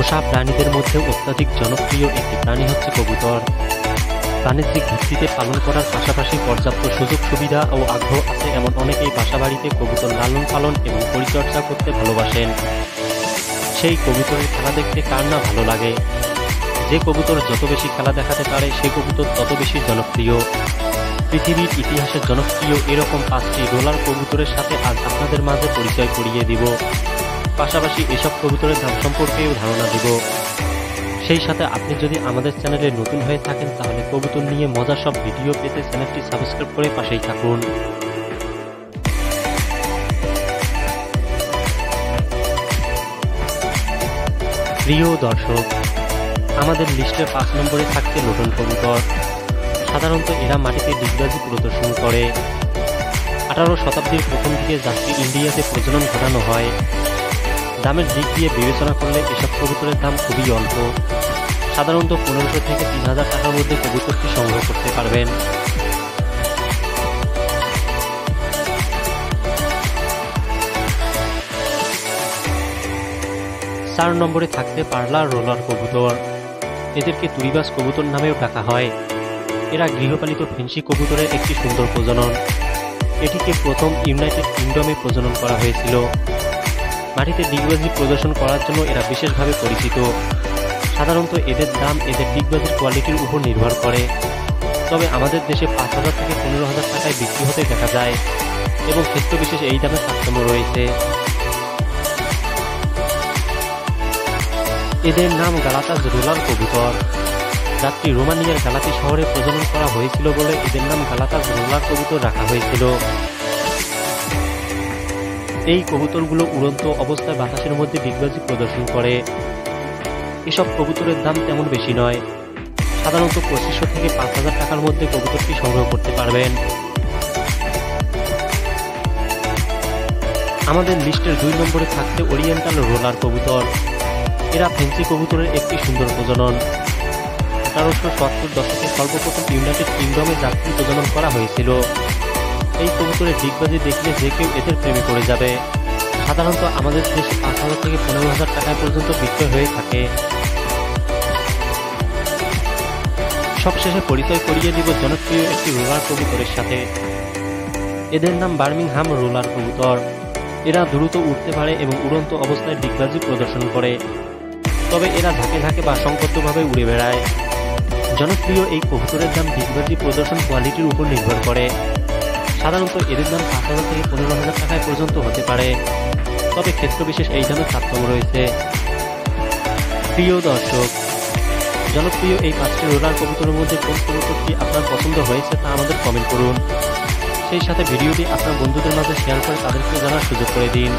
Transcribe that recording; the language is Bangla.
পোষা প্রাণীদের মধ্যে অত্যাধিক জনপ্রিয় একটি প্রাণী হচ্ছে কবুতর। বাণিজ্যিক ভিত্তিতে পালন করার পাশাপাশি পর্যাপ্ত সুযোগ সুবিধা ও আগ্রহ আছে এমন অনেকেই বাসাবাড়িতে কবুতর লালন পালন এবং পরিচর্যা করতে ভালোবাসেন। সেই কবুতরের খেলা দেখতে কার না ভালো লাগে। যে কবুতর যত বেশি খেলা দেখাতে পারে সে কবুতর তত বেশি জনপ্রিয়। পৃথিবীর ইতিহাসে জনপ্রিয় এরকম 5টি রোলার কবুতরের সাথে আজ আপনাদের মাঝে পরিচয় করিয়ে দিব। পাশাপাশি এসব কবুতরের দাম সম্পর্কেও ধারণা দিব। সেই সাথে আপনি যদি আমাদের চ্যানেলে নতুন হয়ে থাকেন তাহলে কবুতর নিয়ে মজার সব ভিডিও পেতে চ্যানেলটি সাবস্ক্রাইব করে পাশেই থাকুন। প্রিয় দর্শক, আমাদের লিস্টে 5 নম্বরে থাকছে লোটন কবুতর। সাধারণত এরা মাটিতে ডিগবাজি প্রদর্শন করে। 18 শতাব্দীর প্রথম দিকে জাতটি ইন্ডিয়াতে প্রজনন ঘটানো হয়। দামের দিক দিয়ে বিবেচনা করলে এসব কবুতরের দাম খুবই অল্প। সাধারণত 1500 থেকে 3000 টাকার মধ্যে কবুতরটি সংগ্রহ করতে পারবেন। চার নম্বরে থাকছে পার্লা রোলার কবুতর। এদেরকে তুরিবাস কবুতর নামেও ডাকা হয়। এরা গৃহপালিত ফেন্সি কবুতরের একটি সুন্দর প্রজনন। এটিকে প্রথম ইউনাইটেড কিংডমে প্রজনন করা হয়েছিল। মাটিতে ডিগবাজি প্রদর্শন করার জন্য এরা বিশেষভাবে পরিচিত। সাধারণত এদের দাম এদের ডিগবাজির কোয়ালিটির উপর নির্ভর করে। তবে আমাদের দেশে 5000 থেকে 15000 টাকায় বিক্রি হতে দেখা যায় এবং ক্ষেত্র বিশেষ এই দামের তারতম্য রয়েছে। এদের নাম গালাতাস রোলার কবুতর। জাতটি রোমানিয়ার গালাতি শহরে প্রজনন করা হয়েছিল বলে এদের নাম গালাতাস রোলার কবুতর রাখা হয়েছিল। এই কবুতরগুলো উড়ন্ত অবস্থায় বাতাসের মধ্যে ডিগবাজি প্রদর্শন করে। এসব কবুতরের দাম তেমন বেশি নয়। সাধারণত 2500 থেকে 5000 টাকার মধ্যে কবুতরটি সংগ্রহ করতে পারবেন। আমাদের লিস্টের 2 নম্বরে থাকছে ওরিয়েন্টাল রোলার কবুতর। এরা ফেন্সি কবুতরের একটি সুন্দর প্রজনন। 1870 দশকে সর্বপ্রথম ইউনাইটেড কিংডমে জাতটি প্রজনন করা হয়েছিল। এই কবুতরের ডিগবাজি দেখলে যে কেউ এদের প্রেমে পড়ে যাবে। সাধারণত আমাদের দেশে 5000 থেকে 15000 টাকা পর্যন্ত বিক্রয় হয়ে থাকে। সবশেষে পরিচয় করিয়ে দিব জনপ্রিয় একটি রোলার কবুতরের সাথে। এদের নাম বার্মিংহাম রোলার কবুতর। এরা দ্রুত উঠতে পারে এবং উড়ন্ত অবস্থায় ডিগবাজি প্রদর্শন করে। তবে এরা ঝাঁকে ঝাঁকে বা সংকটভাবে উড়ে বেড়ায়। জনপ্রিয় এই কবুতরের দাম ডিগবাজি প্রদর্শন কোয়ালিটির উপর নির্ভর করে। সাধারণত এদের দাম 5000 থেকে 15000 টাকায় পর্যন্ত হতে পারে। তবে ক্ষেত্র বিশেষ এই দামের তারতম্য রয়েছে। প্রিয় দর্শক, জনপ্রিয় এই 5টি রোলার কবুতরের মধ্যে কোন কবুতরটি আপনার পছন্দ হয়েছে তা আমাদের কমেন্ট করুন। সেই সাথে ভিডিওটি আপনার বন্ধুদের মাঝে শেয়ার করে তাদেরকে জানার সুযোগ করে দিন।